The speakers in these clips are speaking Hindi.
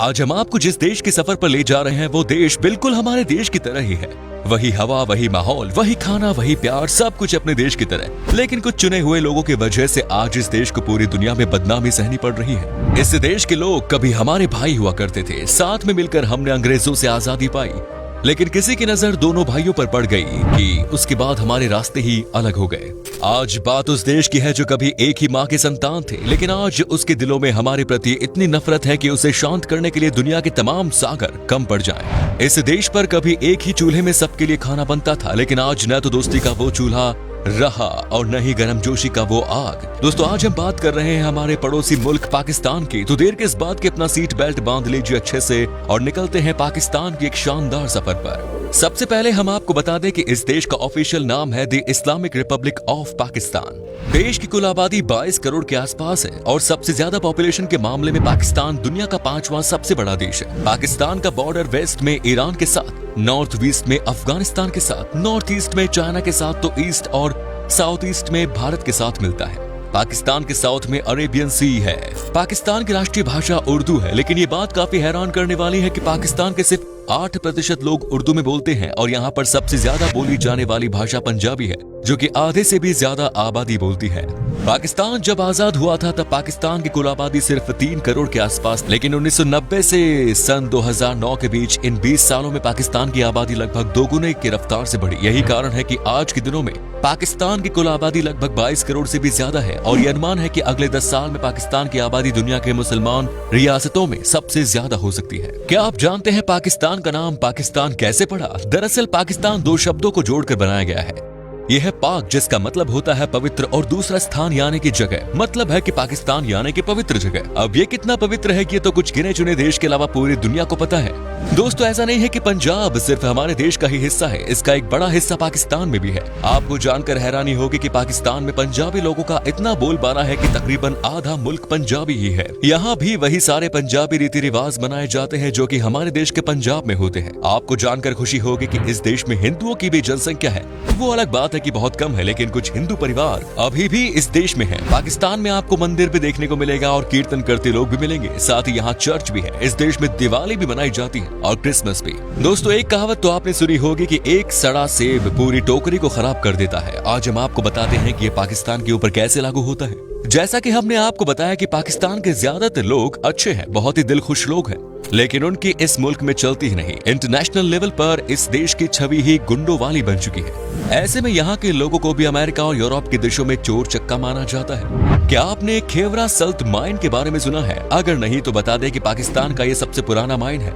आज हम आपको जिस देश के सफर पर ले जा रहे हैं वो देश बिल्कुल हमारे देश की तरह ही है। वही हवा, वही माहौल, वही खाना, वही प्यार, सब कुछ अपने देश की तरह। लेकिन कुछ चुने हुए लोगों की वजह से आज इस देश को पूरी दुनिया में बदनामी सहनी पड़ रही है। इस देश के लोग कभी हमारे भाई हुआ करते थे, साथ में मिलकर हमने अंग्रेजों से आजादी पाई। लेकिन किसी की नजर दोनों भाइयों पर पड़ गई कि उसके बाद हमारे रास्ते ही अलग हो गए। आज बात उस देश की है जो कभी एक ही माँ के संतान थे, लेकिन आज उसके दिलों में हमारे प्रति इतनी नफरत है कि उसे शांत करने के लिए दुनिया के तमाम सागर कम पड़ जाएं। इस देश पर कभी एक ही चूल्हे में सबके लिए खाना बनता था, लेकिन आज न तो दोस्ती का वो चूल्हा रहा और न ही गर्मजोशी का वो आग। दोस्तों, आज हम बात कर रहे हैं हमारे पड़ोसी मुल्क पाकिस्तान की। तो देर किस बात की, अपना सीट बेल्ट बांध लीजिए अच्छे से और निकलते हैं पाकिस्तान की एक शानदार सफर पर। सबसे पहले हम आपको बता दें कि इस देश का ऑफिशियल नाम है the Islamic Republic of Pakistan. देश की कुल आबादी 22 करोड़ के आसपास है और सबसे ज्यादा पॉपुलेशन के मामले में पाकिस्तान दुनिया का 5वां सबसे बड़ा देश है। पाकिस्तान का बॉर्डर वेस्ट में ईरान के साथ, नॉर्थ वेस्ट में अफगानिस्तान के साथ, नॉर्थ ईस्ट में चाइना के साथ, तो ईस्ट और साउथ ईस्ट में भारत के साथ मिलता है। पाकिस्तान के साउथ में अरेबियन सी है। पाकिस्तान की राष्ट्रीय भाषा उर्दू है, लेकिन ये बात काफी हैरान करने वाली है कि पाकिस्तान के सिर्फ 8% लोग उर्दू में बोलते हैं और यहाँ पर सबसे ज्यादा बोली जाने वाली भाषा पंजाबी है, जो कि आधे से भी ज्यादा आबादी बोलती है। पाकिस्तान जब आजाद हुआ था तब पाकिस्तान की कुल आबादी सिर्फ 3 करोड़ के आसपास, लेकिन 1990 से सन 2009 के बीच इन 20 सालों में पाकिस्तान की आबादी लगभग दोगुने की रफ्तार से बढ़ी। यही कारण है कि आज के दिनों में पाकिस्तान की कुल आबादी लगभग 22 करोड़ से भी ज्यादा है और ये अनुमान है कि अगले 10 साल में पाकिस्तान की आबादी दुनिया के मुसलमान रियासतों में सबसे ज्यादा हो सकती है। क्या आप जानते हैं पाकिस्तान का नाम पाकिस्तान कैसे पड़ा? दरअसल पाकिस्तान 2 शब्दों को जोड़कर बनाया गया है। यह है पाक, जिसका मतलब होता है पवित्र, और दूसरा स्थान यानी कि जगह, मतलब है कि पाकिस्तान यानी कि पवित्र जगह। अब ये कितना पवित्र है कि ये तो कुछ गिने चुने देश के अलावा पूरी दुनिया को पता है। दोस्तों, ऐसा नहीं है कि पंजाब सिर्फ हमारे देश का ही हिस्सा है, इसका एक बड़ा हिस्सा पाकिस्तान में भी है। आपको जानकर हैरानी होगी कि पाकिस्तान में पंजाबी लोगों का इतना बोलबाला है कि तकरीबन आधा मुल्क पंजाबी ही है। यहाँ भी वही सारे पंजाबी रीति रिवाज मनाए जाते हैं जो कि हमारे देश के पंजाब में होते हैं। आपको जानकर खुशी होगी कि इस देश में हिंदुओं की भी जनसंख्या है। वो अलग बात है कि बहुत कम है, लेकिन कुछ हिंदू परिवार अभी भी इस देश में हैं। पाकिस्तान में आपको मंदिर भी देखने को मिलेगा और कीर्तन करते लोग भी मिलेंगे, साथ ही यहाँ चर्च भी है। इस देश में दिवाली भी मनाई जाती है और क्रिसमस भी। दोस्तों, एक कहावत तो आपने सुनी होगी कि एक सड़ा सेब पूरी टोकरी को खराब कर देता है। आज हम आपको बताते हैं कि ये पाकिस्तान के ऊपर कैसे लागू होता है। जैसा कि हमने आपको बताया कि पाकिस्तान के ज्यादातर लोग अच्छे हैं, बहुत ही दिलखुश लोग हैं, लेकिन उनकी इस मुल्क में चलती ही नहीं। इंटरनेशनल लेवल पर इस देश की छवि ही गुंडों वाली बन चुकी है। ऐसे में यहाँ के लोगों को भी अमेरिका और यूरोप के देशों में चोर चक्का माना जाता है। क्या आपने खेवरा सल्ट माइन के बारे में सुना है? अगर नहीं तो बता दें कि पाकिस्तान का ये सबसे पुराना माइन है।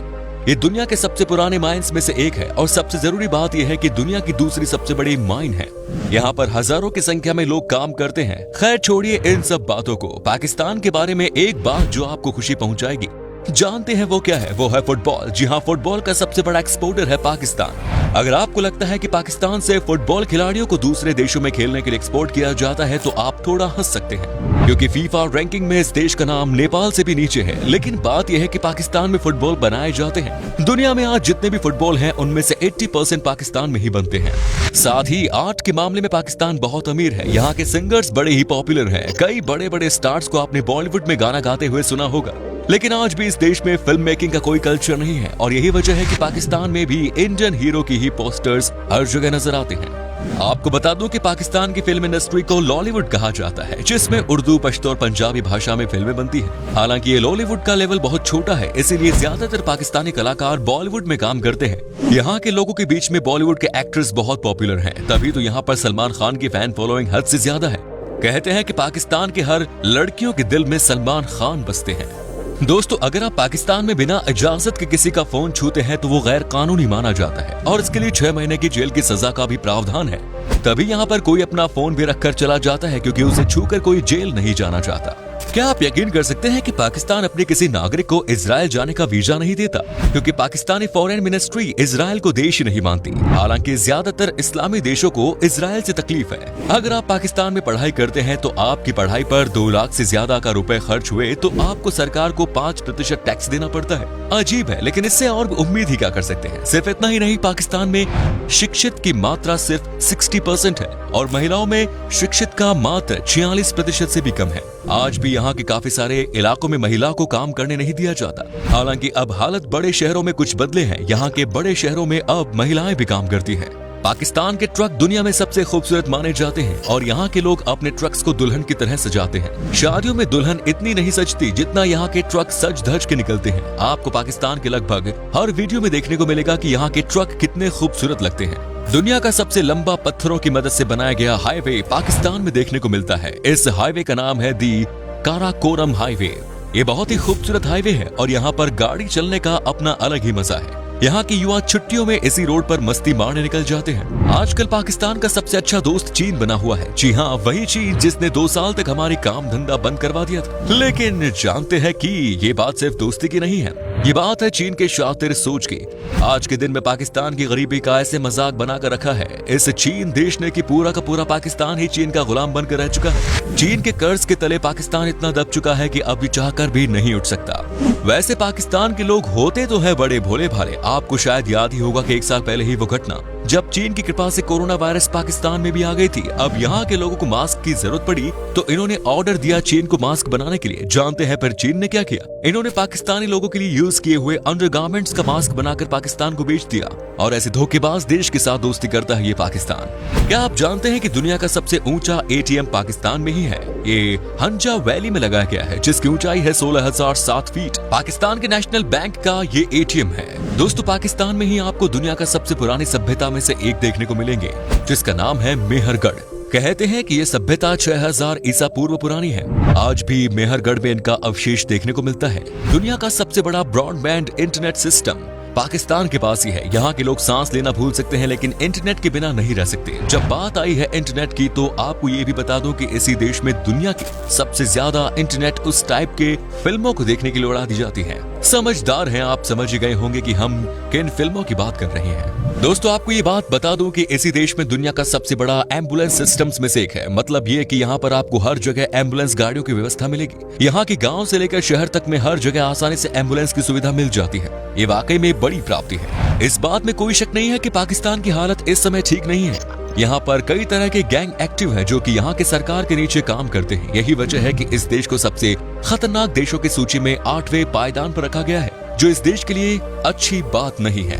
ये दुनिया के सबसे पुराने माइंस में से एक है और सबसे जरूरी बात यह है कि दुनिया की दूसरी सबसे बड़ी माइन है। यहाँ पर हजारों की संख्या में लोग काम करते हैं। खैर छोड़िए इन सब बातों को। पाकिस्तान के बारे में एक बात जो आपको खुशी पहुंचाएगी, जानते हैं वो क्या है? वो है फुटबॉल। जी हाँ, फुटबॉल का सबसे बड़ा एक्सपोर्टर है पाकिस्तान। अगर आपको लगता है कि पाकिस्तान से फुटबॉल खिलाड़ियों को दूसरे देशों में खेलने के लिए एक्सपोर्ट किया जाता है तो आप थोड़ा हंस सकते हैं, क्योंकि फीफा रैंकिंग में इस देश का नाम नेपाल से भी नीचे है। लेकिन बात यह है कि पाकिस्तान में फुटबॉल बनाए जाते हैं। दुनिया में आज जितने भी फुटबॉल हैं उनमें से 80% पाकिस्तान में ही बनते हैं। साथ ही आर्ट के मामले में पाकिस्तान बहुत अमीर है। यहाँ के सिंगर्स बड़े ही पॉपुलर हैं। कई बड़े बड़े स्टार्स को आपने बॉलीवुड में गाना गाते हुए सुना होगा। लेकिन आज भी इस देश में फिल्म मेकिंग का कोई कल्चर नहीं है और यही वजह है कि पाकिस्तान में भी इंडियन हीरो की ही पोस्टर्स हर जगह नजर आते हैं। आपको बता दूं कि पाकिस्तान की फिल्म इंडस्ट्री को लॉलीवुड कहा जाता है, जिसमें उर्दू, पश्तो और पंजाबी भाषा में फिल्में बनती हैं। हालांकि ये लॉलीवुड का लेवल बहुत छोटा है, इसीलिए ज्यादातर पाकिस्तानी कलाकार बॉलीवुड में काम करते हैं। यहाँ के लोगों के बीच में बॉलीवुड के एक्टर्स बहुत पॉपुलर हैं, तभी तो यहाँ पर सलमान खान की फैन फॉलोइंग हद से ज्यादा है। कहते हैं कि पाकिस्तान के हर लड़कियों के दिल में सलमान खान बसते हैं। दोस्तों, अगर आप पाकिस्तान में बिना इजाजत के किसी का फोन छूते हैं तो वो गैर कानूनी माना जाता है और इसके लिए 6 महीने की जेल की सजा का भी प्रावधान है। तभी यहाँ पर कोई अपना फोन भी रखकर चला जाता है, क्योंकि उसे छूकर कोई जेल नहीं जाना चाहता। क्या आप यकीन कर सकते हैं कि पाकिस्तान अपने किसी नागरिक को इजराइल जाने का वीजा नहीं देता, क्योंकि पाकिस्तानी फॉरेन मिनिस्ट्री इजराइल को देश नहीं मानती। हालांकि ज्यादातर इस्लामी देशों को इजराइल से तकलीफ है। अगर आप पाकिस्तान में पढ़ाई करते हैं तो आपकी पढ़ाई पर 2 लाख से ज्यादा का रुपए खर्च हुए तो आपको सरकार को 5% टैक्स देना पड़ता है। अजीब है, लेकिन इससे और उम्मीद ही क्या कर सकते हैं। सिर्फ इतना ही नहीं, पाकिस्तान में शिक्षित की मात्रा सिर्फ 60% है और महिलाओं में शिक्षित का मात्र 46% से भी कम है। आज भी यहाँ के काफी सारे इलाकों में महिला को काम करने नहीं दिया जाता। हालांकि अब हालत बड़े शहरों में कुछ बदले हैं। यहाँ के बड़े शहरों में अब महिलाएं भी काम करती हैं। पाकिस्तान के ट्रक दुनिया में सबसे खूबसूरत माने जाते हैं और यहाँ के लोग अपने ट्रक्स को दुल्हन की तरह सजाते हैं। शादियों में दुल्हन इतनी नहीं सजती जितना यहाँ के ट्रक सज धज के निकलते हैं। आपको पाकिस्तान के लगभग हर वीडियो में देखने को मिलेगा कि यहाँ के ट्रक कितने खूबसूरत लगते हैं। दुनिया का सबसे लंबा पत्थरों की मदद से बनाया गया हाईवे पाकिस्तान में देखने को मिलता है। इस हाईवे का नाम है दी काराकोरम हाईवे। ये बहुत ही खूबसूरत हाईवे है और यहाँ पर गाड़ी चलने का अपना अलग ही मजा है। यहाँ के युवा छुट्टियों में इसी रोड पर मस्ती मारने निकल जाते हैं। आजकल पाकिस्तान का सबसे अच्छा दोस्त चीन बना हुआ है। जी हाँ, वही चीन जिसने 2 साल तक हमारी काम धंधा बंद करवा दिया था। लेकिन जानते हैं कि ये बात सिर्फ दोस्ती की नहीं है, ये बात है चीन के शातिर सोच की। आज के दिन में पाकिस्तान की गरीबी का ऐसे मजाक बनाकर रखा है इस चीन देश ने कि पूरा का पूरा पाकिस्तान ही चीन का गुलाम बनकर रह चुका है। चीन के कर्ज के तले पाकिस्तान इतना दब चुका है कि अब भी चाहकर भी नहीं उठ सकता। वैसे पाकिस्तान के लोग होते तो है बड़े भोले भाले। आपको शायद याद ही होगा कि 1 साल पहले ही वो घटना जब चीन की कृपा से कोरोना वायरस पाकिस्तान में भी आ गई थी। अब यहाँ के लोगों को मास्क की जरूरत पड़ी तो इन्होंने ऑर्डर दिया चीन को मास्क बनाने के लिए। जानते हैं फिर चीन ने क्या किया? इन्होंने पाकिस्तानी लोगों के लिए यूज किए हुए अंडरगारमेंट्स का मास्क बनाकर पाकिस्तान को बेच दिया। और ऐसे धोखेबाज देश के साथ दोस्ती करता है ये पाकिस्तान। क्या आप जानते हैं कि दुनिया का सबसे ऊंचा एटीएम पाकिस्तान में ही है? ये हंजा वैली में लगाया गया है जिसकी ऊंचाई है 16,007 फीट। पाकिस्तान के नेशनल बैंक का ये एटीएम है। दोस्तों, पाकिस्तान में ही आपको दुनिया का सबसे पुरानी सभ्यता में से एक देखने को मिलेंगे जिसका नाम है मेहरगढ़। कहते हैं कि ये सभ्यता 6000 ईसा पूर्व पुरानी है। आज भी मेहरगढ़ में इनका अवशेष देखने को मिलता है। दुनिया का सबसे बड़ा ब्रॉडबैंड इंटरनेट सिस्टम पाकिस्तान के पास ही है। यहाँ के लोग सांस लेना भूल सकते हैं लेकिन इंटरनेट के बिना नहीं रह सकते। जब बात आई है इंटरनेट की तो आपको ये भी बता दूं कि इसी देश में दुनिया की सबसे ज्यादा इंटरनेट उस टाइप के फिल्मों को देखने के लिए उड़ा दी जाती है। समझदार हैं आप, समझ गए होंगे कि हम किन फिल्मों की बात कर रहे हैं। दोस्तों, आपको ये बात बता दूं कि इसी देश में दुनिया का सबसे बड़ा एम्बुलेंस सिस्टम्स में से एक है। मतलब ये कि यहाँ पर आपको हर जगह एम्बुलेंस गाड़ियों की व्यवस्था मिलेगी। यहाँ के गांव से लेकर शहर तक में हर जगह आसानी से एम्बुलेंस की सुविधा मिल जाती है। ये वाकई में बड़ी प्राप्ति है। इस बात में कोई शक नहीं है कि पाकिस्तान की हालत इस समय ठीक नहीं है। यहाँ पर कई तरह के गैंग एक्टिव हैं जो कि यहाँ के सरकार के नीचे काम करते हैं। यही वजह है कि इस देश को सबसे खतरनाक देशों की सूची में 8वें पायदान पर रखा गया है, जो इस देश के लिए अच्छी बात नहीं है।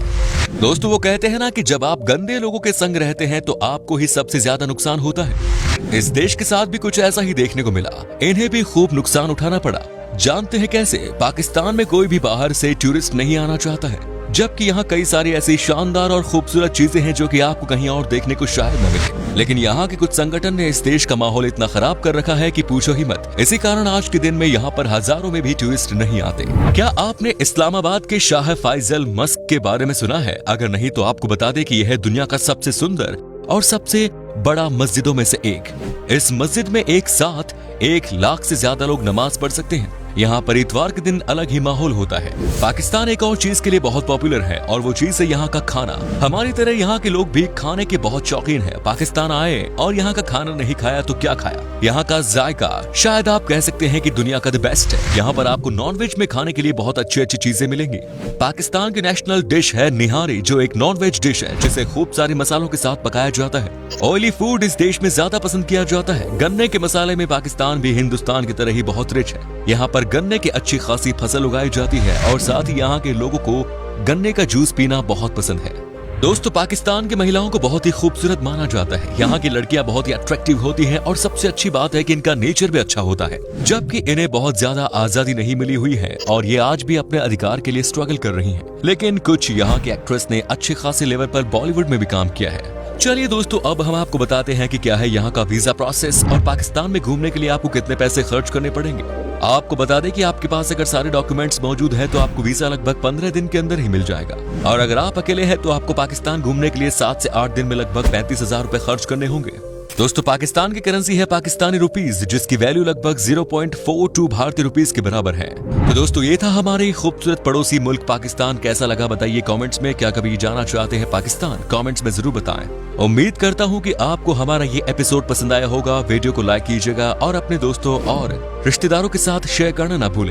दोस्तों, वो कहते हैं ना कि जब आप गंदे लोगों के संग रहते हैं तो आपको ही सबसे ज्यादा नुकसान होता है। इस देश के साथ भी कुछ ऐसा ही देखने को मिला। इन्हें भी खूब नुकसान उठाना पड़ा। जानते हैं कैसे? पाकिस्तान में कोई भी बाहर से टूरिस्ट नहीं आना चाहता है, जबकि यहाँ कई सारी ऐसी शानदार और खूबसूरत चीजें हैं जो कि आपको कहीं और देखने को शायद न मिले। लेकिन यहाँ के कुछ संगठन ने इस देश का माहौल इतना खराब कर रखा है कि पूछो ही मत। इसी कारण आज के दिन में यहाँ पर हजारों में भी टूरिस्ट नहीं आते। क्या आपने इस्लामाबाद के शाह फैसल मस्क के बारे में सुना है? अगर नहीं तो आपको बता दें कि यह है दुनिया का सबसे सुंदर और सबसे बड़ा मस्जिदों में से एक। इस मस्जिद में एक साथ 1 लाख से ज्यादा लोग नमाज पढ़ सकते हैं। यहाँ पर इतवार के दिन अलग ही माहौल होता है। पाकिस्तान एक और चीज के लिए बहुत पॉपुलर है और वो चीज है यहाँ का खाना। हमारी तरह यहाँ के लोग भी खाने के बहुत शौकीन हैं। पाकिस्तान आए और यहाँ का खाना नहीं खाया तो क्या खाया? यहाँ का जायका शायद आप कह सकते हैं कि दुनिया का द बेस्ट है। यहाँ पर आपको नॉनवेज में खाने के लिए बहुत अच्छी अच्छी चीजें मिलेंगी। पाकिस्तान की नेशनल डिश है निहारी, जो एक नॉनवेज डिश है जिसे खूब सारे मसालों के साथ पकाया जाता है। ऑयली फूड इस देश में ज्यादा पसंद किया जाता है। गन्ने के मसाले में पाकिस्तान भी हिंदुस्तान की तरह ही बहुत रिच है। यहाँ पर गन्ने की अच्छी खासी फसल उगाई जाती है और साथ ही यहाँ के लोगों को गन्ने का जूस पीना बहुत पसंद है। दोस्तों, पाकिस्तान की महिलाओं को बहुत ही खूबसूरत माना जाता है। यहाँ की लड़कियां बहुत ही अट्रैक्टिव होती हैं और सबसे अच्छी बात है कि इनका नेचर भी अच्छा होता है, जबकि इन्हें बहुत ज्यादा आजादी नहीं मिली हुई है और ये आज भी अपने अधिकार के लिए स्ट्रगल कर रही हैं। लेकिन कुछ यहाँ के एक्ट्रेस ने अच्छे खासे लेवल पर बॉलीवुड में भी काम किया है। चलिए दोस्तों, अब हम आपको बताते हैं कि क्या है यहाँ का वीजा प्रोसेस और पाकिस्तान में घूमने के लिए आपको कितने पैसे खर्च करने पड़ेंगे। आपको बता दें कि आपके पास अगर सारे डॉक्यूमेंट्स मौजूद है तो आपको वीजा लगभग 15 दिन के अंदर ही मिल जाएगा। और अगर आप अकेले हैं तो आपको पाकिस्तान घूमने के लिए 7 से 8 दिन में लगभग 35,000 रुपए खर्च करने होंगे। दोस्तों, पाकिस्तान की करेंसी है पाकिस्तानी रुपीस, जिसकी वैल्यू लगभग 0.42 भारतीय रुपीस के बराबर है। तो दोस्तों, ये था हमारे खूबसूरत पड़ोसी मुल्क पाकिस्तान। कैसा लगा बताइए कमेंट्स में। क्या कभी जाना चाहते हैं पाकिस्तान? कमेंट्स में जरूर बताएं। उम्मीद करता हूँ कि आपको हमारा ये एपिसोड पसंद आया होगा। वीडियो को लाइक कीजिएगा और अपने दोस्तों और रिश्तेदारों के साथ शेयर करना ना भूलें।